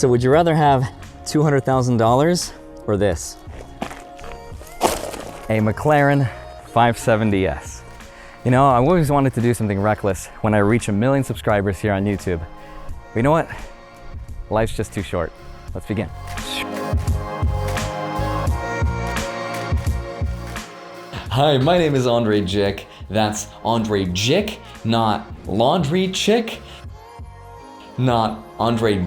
So would you rather have $200,000 or this? A McLaren 570s. You know, I always wanted to do something reckless when I reach 1 million subscribers here on YouTube. But you know what? Life's just too short. Let's begin. Hi, my name is Andrei Jikh. That's Andrei Jikh, not laundry chick, not Andrei,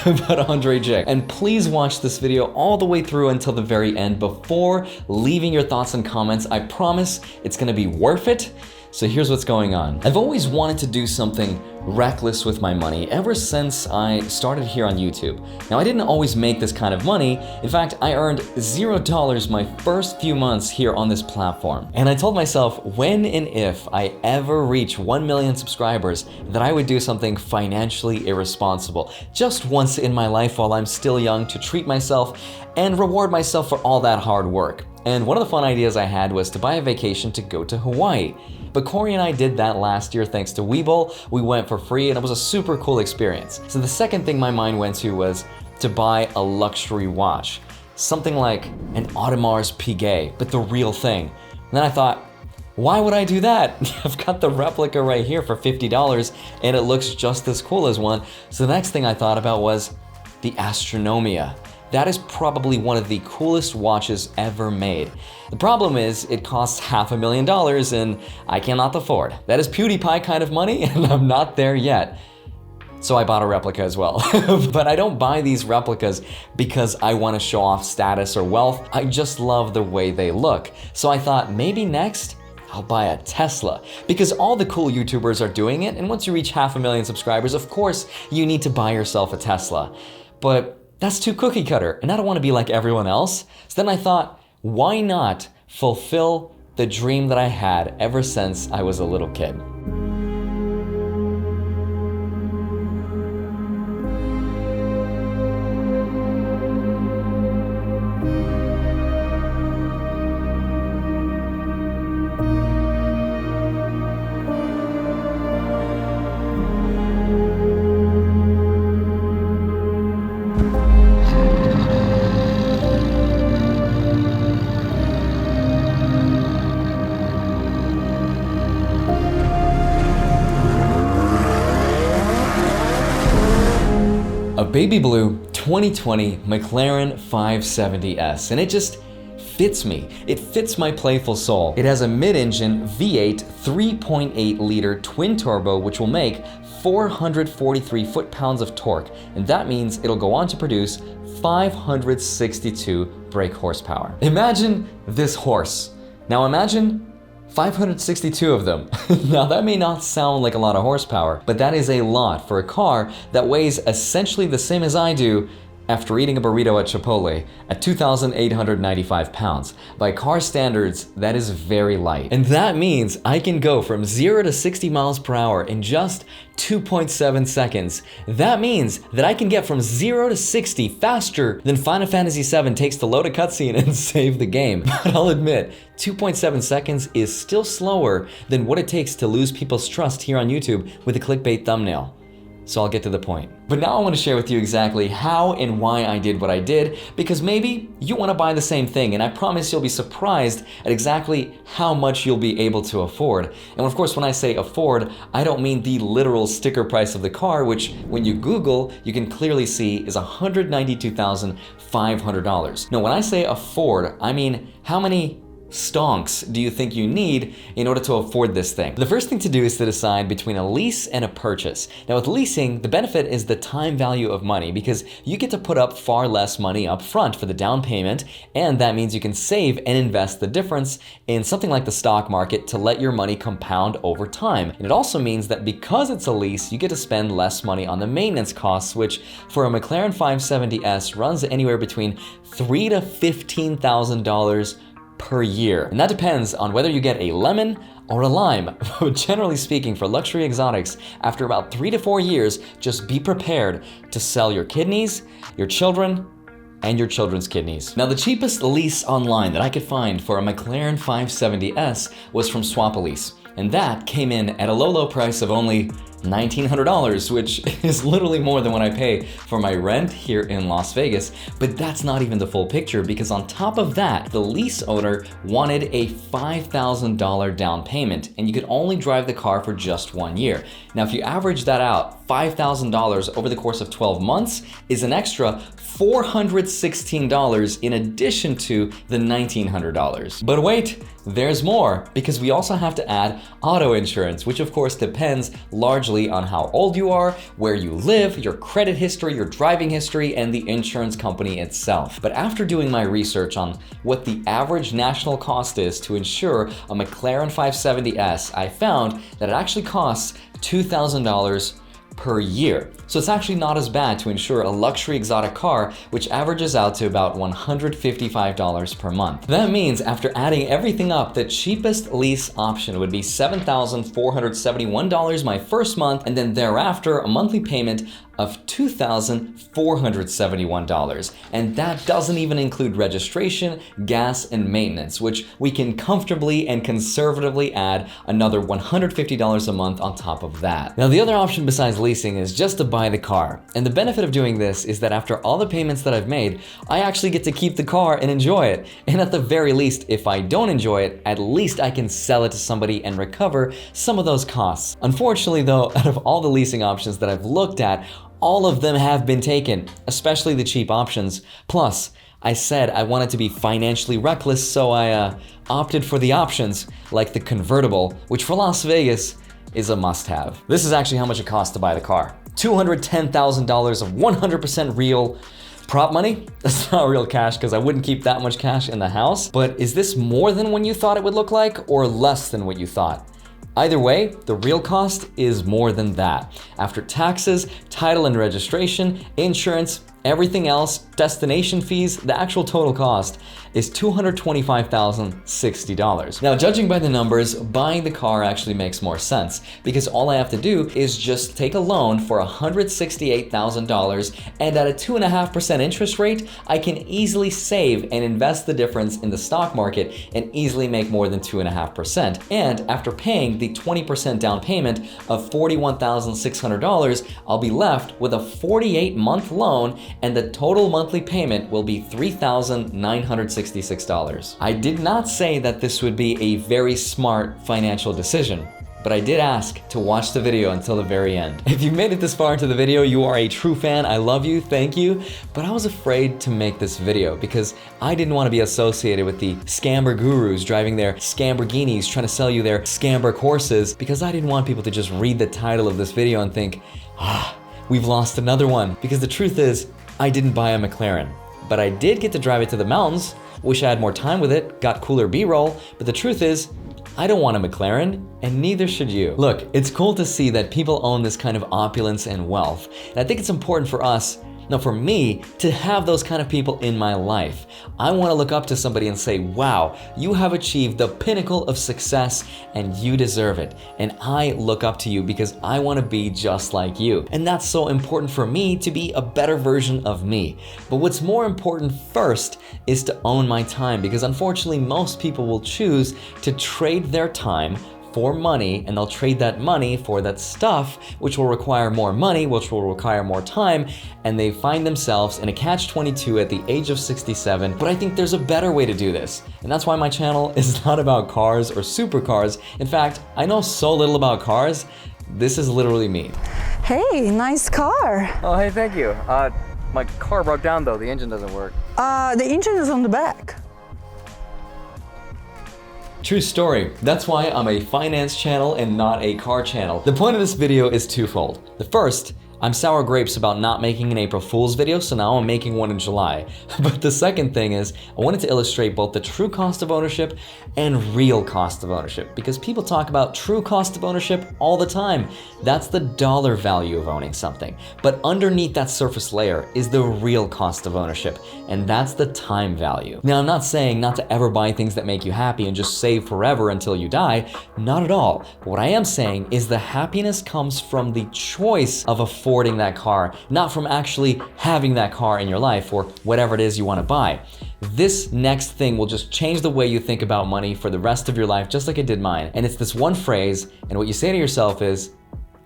but Andrei Jikh. And please watch this video all the way through until the very end before leaving your thoughts and comments. I promise it's gonna be worth it. So here's what's going on. I've always wanted to do something reckless with my money ever since I started here on YouTube. Now, I didn't always make this kind of money. In fact, I earned $0 my first few months here on this platform. And I told myself when and if I ever reach 1 million subscribers that I would do something financially irresponsible just once in my life while I'm still young to treat myself and reward myself for all that hard work. And one of the fun ideas I had was to buy a vacation to go to Hawaii. But Corey and I did that last year thanks to Webull. We went for free and it was a super cool experience. So the second thing my mind went to was to buy a luxury watch. Something like an Audemars Piguet, but the real thing. And then I thought, why would I do that? I've got the replica right here for $50 and it looks just as cool as one. So the next thing I thought about was the Astronomia. That is probably one of the coolest watches ever made. The problem is it costs $500,000 and I cannot afford. That is PewDiePie kind of money and I'm not there yet. So I bought a replica as well. But I don't buy these replicas because I want to show off status or wealth. I just love the way they look. So I thought maybe next I'll buy a Tesla because all the cool YouTubers are doing it. And once you reach 500,000 subscribers, of course you need to buy yourself a Tesla. But that's too cookie cutter, and I don't want to be like everyone else. So then I thought, why not fulfill the dream that I had ever since I was a little kid? A baby blue 2020 McLaren 570s, and it just fits me. It fits my playful soul. It has a mid-engine V8 3.8 liter twin turbo, which will make 443 foot-pounds of torque, and that means it'll go on to produce 562 brake horsepower. Imagine this horse. Now imagine 562 of them. Now that may not sound like a lot of horsepower, but that is a lot for a car that weighs essentially the same as I do after eating a burrito at Chipotle at 2,895 pounds. By car standards, that is very light. And that means I can go from 0 to 60 miles per hour in just 2.7 seconds. That means that I can get from 0 to 60 faster than Final Fantasy VII takes to load a cutscene and save the game. But I'll admit, 2.7 seconds is still slower than what it takes to lose people's trust here on YouTube with a clickbait thumbnail. So I'll get to the point. But now I want to share with you exactly how and why I did what I did, because maybe you want to buy the same thing, and I promise you'll be surprised at exactly how much you'll be able to afford. And of course, when I say afford, I don't mean the literal sticker price of the car, which when you Google, you can clearly see is $192,500. No, when I say afford, I mean how many stonks do you think you need in order to afford this thing? The first thing to do is to decide between a lease and a purchase. Now with leasing, the benefit is the time value of money because you get to put up far less money up front for the down payment, and that means you can save and invest the difference in something like the stock market to let your money compound over time. And it also means that because it's a lease, you get to spend less money on the maintenance costs, which for a McLaren 570s runs anywhere between $3,000 to $15,000 per year. And that depends on whether you get a lemon or a lime. But generally speaking, for luxury exotics, after about 3 to 4 years, just be prepared to sell your kidneys, your children, and your children's kidneys. Now, the cheapest lease online that I could find for a McLaren 570s was from Swap-A-Lease, and that came in at a low price of only $1,900, which is literally more than what I pay for my rent here in Las Vegas. But that's not even the full picture, because on top of that, the lease owner wanted a $5,000 down payment, and you could only drive the car for just 1 year. Now, if you average that out, $5,000 over the course of 12 months is an extra $416 in addition to the $1,900. But wait, there's more, because we also have to add auto insurance, which of course depends largely on how old you are, where you live, your credit history, your driving history, and the insurance company itself. But after doing my research on what the average national cost is to insure a McLaren 570s, I found that it actually costs $2,000 per year. So it's actually not as bad to insure a luxury exotic car, which averages out to about $155 per month. That means after adding everything up, the cheapest lease option would be $7,471 my first month, and then thereafter a monthly payment of $2,471. And that doesn't even include registration, gas, and maintenance, which we can comfortably and conservatively add another $150 a month on top of that. Now, the other option besides leasing is just to buy the car. And the benefit of doing this is that after all the payments that I've made, I actually get to keep the car and enjoy it. And at the very least, if I don't enjoy it, at least I can sell it to somebody and recover some of those costs. Unfortunately though, out of all the leasing options that I've looked at, all of them have been taken, especially the cheap options. Plus, I said I wanted to be financially reckless, so I opted for the options like the convertible, which for Las Vegas is a must-have. This is actually how much it costs to buy the car. $210,000 of 100% real prop money. That's not real cash, because I wouldn't keep that much cash in the house. But is this more than what you thought it would look like, or less than what you thought? Either way, the real cost is more than that. After taxes, title and registration, insurance, everything else, destination fees, the actual total cost is $225,060. Now, judging by the numbers, buying the car actually makes more sense, because all I have to do is just take a loan for $168,000, and at a 2.5% interest rate, I can easily save and invest the difference in the stock market and easily make more than 2.5%. And after paying the 20% down payment of $41,600, I'll be left with a 48-month loan, and the total monthly payment will be $3,966. I did not say that this would be a very smart financial decision, but I did ask to watch the video until the very end. If you made it this far into the video, you are a true fan. I love you, thank you. But I was afraid to make this video because I didn't want to be associated with the scammer gurus driving their Scamborghinis trying to sell you their Scamber courses, because I didn't want people to just read the title of this video and think, we've lost another one. Because the truth is, I didn't buy a McLaren, but I did get to drive it to the mountains. Wish I had more time with it, got cooler B-roll, but the truth is, I don't want a McLaren, and neither should you. Look, it's cool to see that people own this kind of opulence and wealth, and I think it's important for us, no, for me, to have those kind of people in my life. I want to look up to somebody and say, wow, you have achieved the pinnacle of success and you deserve it. And I look up to you because I want to be just like you. And that's so important for me to be a better version of me. But what's more important first is to own my time, because unfortunately most people will choose to trade their time for money, and they'll trade that money for that stuff, which will require more money, which will require more time, and they find themselves in a catch-22 at the age of 67. But I think there's a better way to do this, and that's why my channel is not about cars or supercars. In fact, I know so little about cars. This is literally me. Hey, nice car. Oh, hey, thank you. My car broke down though, the engine doesn't work. The engine is on the back. True story. That's why I'm a finance channel and not a car channel. The point of this video is twofold. The first, I'm sour grapes about not making an April Fool's video, so now I'm making one in July. But the second thing is, I wanted to illustrate both the true cost of ownership and real cost of ownership, because people talk about true cost of ownership all the time. That's the dollar value of owning something. But underneath that surface layer is the real cost of ownership, and that's the time value. Now, I'm not saying not to ever buy things that make you happy and just save forever until you die. Not at all. What I am saying is the happiness comes from the choice of affording that car, not from actually having that car in your life or whatever it is you want to buy. This next thing will just change the way you think about money for the rest of your life, just like it did mine. And it's this one phrase, and what you say to yourself is,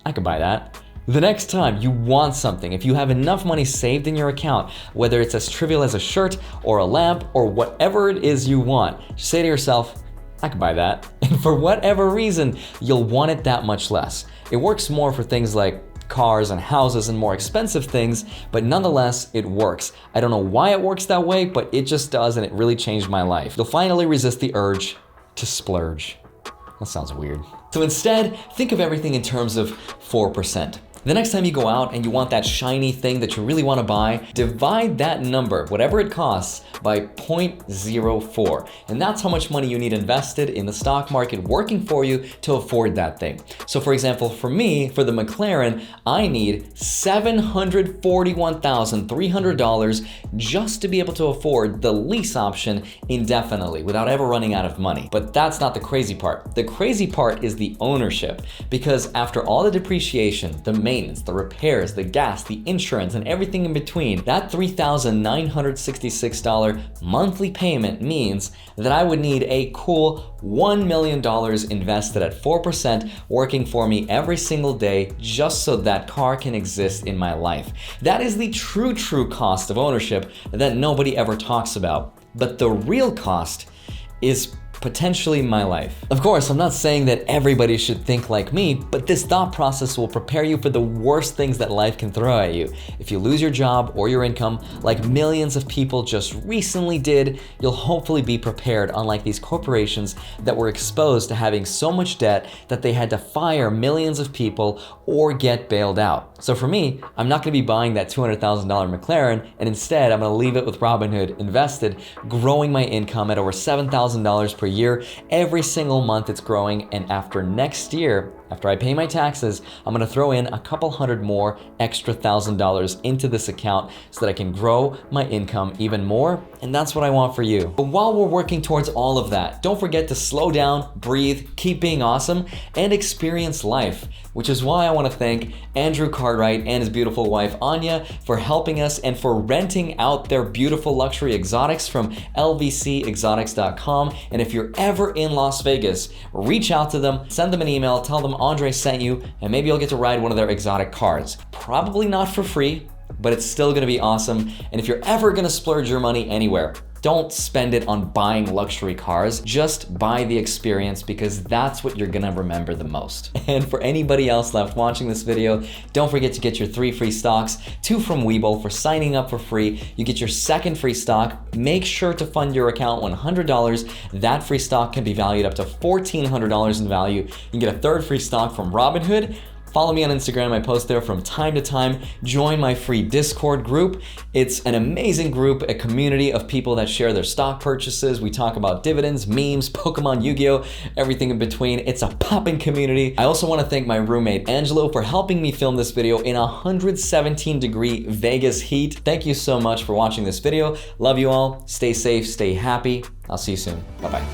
I could buy that. The next time you want something, if you have enough money saved in your account, whether it's as trivial as a shirt or a lamp or whatever it is you want, just say to yourself, I could buy that. And for whatever reason, you'll want it that much less. It works more for things like cars and houses and more expensive things, but nonetheless, it works. I don't know why it works that way, but it just does, and it really changed my life. You'll finally resist the urge to splurge. That sounds weird. So instead, think of everything in terms of 4%. The next time you go out and you want that shiny thing that you really want to buy, divide that number, whatever it costs, by 0.04. And that's how much money you need invested in the stock market working for you to afford that thing. So for example, for me, for the McLaren, I need $741,300 just to be able to afford the lease option indefinitely without ever running out of money. But that's not the crazy part. The crazy part is the ownership, because after all the depreciation, the maintenance, the repairs, the gas, the insurance, and everything in between, that $3,966 monthly payment means that I would need a cool $1 million invested at 4% working for me every single day just so that car can exist in my life. That is the true cost of ownership that nobody ever talks about. But the real cost is potentially my life. Of course, I'm not saying that everybody should think like me, but this thought process will prepare you for the worst things that life can throw at you. If you lose your job or your income, like millions of people just recently did, you'll hopefully be prepared, unlike these corporations that were exposed to having so much debt that they had to fire millions of people or get bailed out. So for me, I'm not gonna be buying that $200,000 McLaren, and instead I'm gonna leave it with Robinhood invested, growing my income at over $7,000 per year. Every single month it's growing, and after next year, after I pay my taxes, I'm gonna throw in a couple hundred more extra $1,000 into this account so that I can grow my income even more, and that's what I want for you. But while we're working towards all of that, don't forget to slow down, breathe, keep being awesome, and experience life, which is why I wanna thank Andrew Cartwright and his beautiful wife Anya for helping us and for renting out their beautiful luxury exotics from lvcexotics.com. And if you're ever in Las Vegas, reach out to them, send them an email, tell them Andrei sent you, and maybe you'll get to ride one of their exotic cars. Probably not for free, but it's still gonna be awesome. And if you're ever gonna splurge your money anywhere, don't spend it on buying luxury cars, just buy the experience, because that's what you're gonna remember the most. And for anybody else left watching this video, don't forget to get your 3 free stocks, 2 from Webull for signing up for free. You get your second free stock. Make sure to fund your account $100. That free stock can be valued up to $1,400 in value. You can get a third free stock from Robinhood. Follow me on Instagram, I post there from time to time. Join my free Discord group. It's an amazing group, a community of people that share their stock purchases. We talk about dividends, memes, Pokemon, Yu-Gi-Oh!, everything in between. It's a popping community. I also want to thank my roommate Angelo for helping me film this video in 117-degree Vegas heat. Thank you so much for watching this video. Love you all. Stay safe, stay happy. I'll see you soon. Bye-bye.